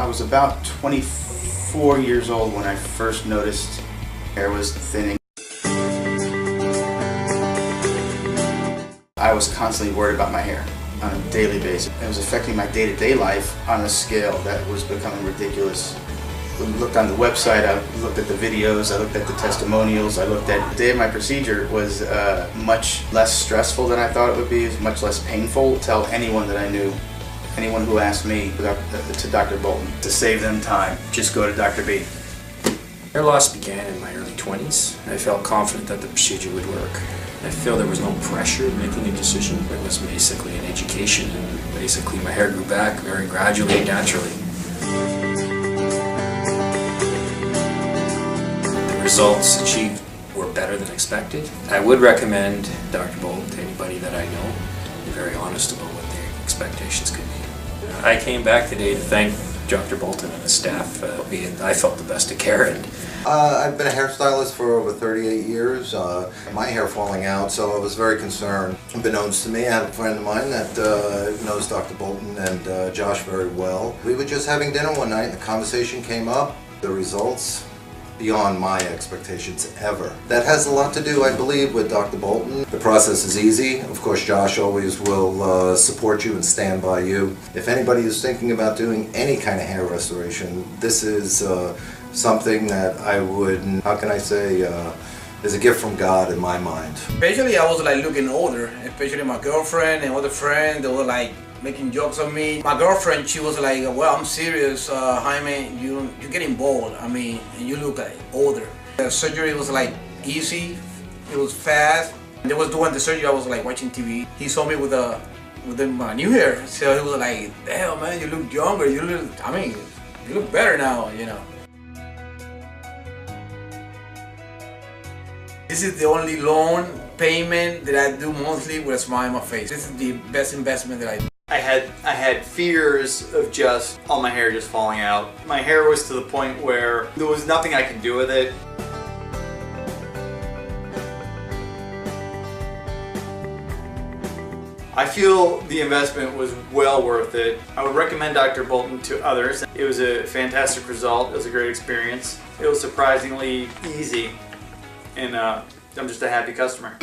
I was about 24 years old when I first noticed hair was thinning. I was constantly worried about my hair on a daily basis. It was affecting my day-to-day life on a scale that was becoming ridiculous. I looked on the website, I looked at the videos, I looked at the testimonials, I looked at the day of my procedure was much less stressful than I thought it would be. It was much less painful. Tell anyone that I knew, anyone who asked me to Dr. Bolton, to save them time, just go to Dr. B. Hair loss began in my early 20s. I felt confident that the procedure would work. I feel there was no pressure in making a decision. It was basically an education, and basically my hair grew back very gradually and naturally. The results achieved were better than expected. I would recommend Dr. Bolton to anybody that I know. Be very honest about what their expectations could be. I came back today to thank Dr. Bolton and his staff. I felt the best of care. I've been a hairstylist for over 38 years. My hair falling out, so I was very concerned. Unbeknownst to me, I have a friend of mine that knows Dr. Bolton and Josh very well. We were just having dinner one night and the conversation came up. The results beyond my expectations ever. That has a lot to do, I believe, with Dr. Bolton. The process is easy. Of course, Josh always will support you and stand by you. If anybody is thinking about doing any kind of hair restoration, this is something that I would, how can I say, is a gift from God in my mind. Basically, I was like looking older, especially my girlfriend and other friends, they were like making jokes on me. My girlfriend, she was like, well, I'm serious, Jaime, you're getting bald. I mean, and you look like older. The surgery was like easy, it was fast. And they was doing the surgery, I was like watching TV. He saw me with my new hair, so he was like, damn man, you look younger, you look better now, you know. This is the only loan payment that I do monthly with a smile on my face. This is the best investment that I do. I had fears of just all my hair just falling out. My hair was to the point where there was nothing I could do with it. I feel the investment was well worth it. I would recommend Dr. Bolton to others. It was a fantastic result. It was a great experience. It was surprisingly easy, and I'm just a happy customer.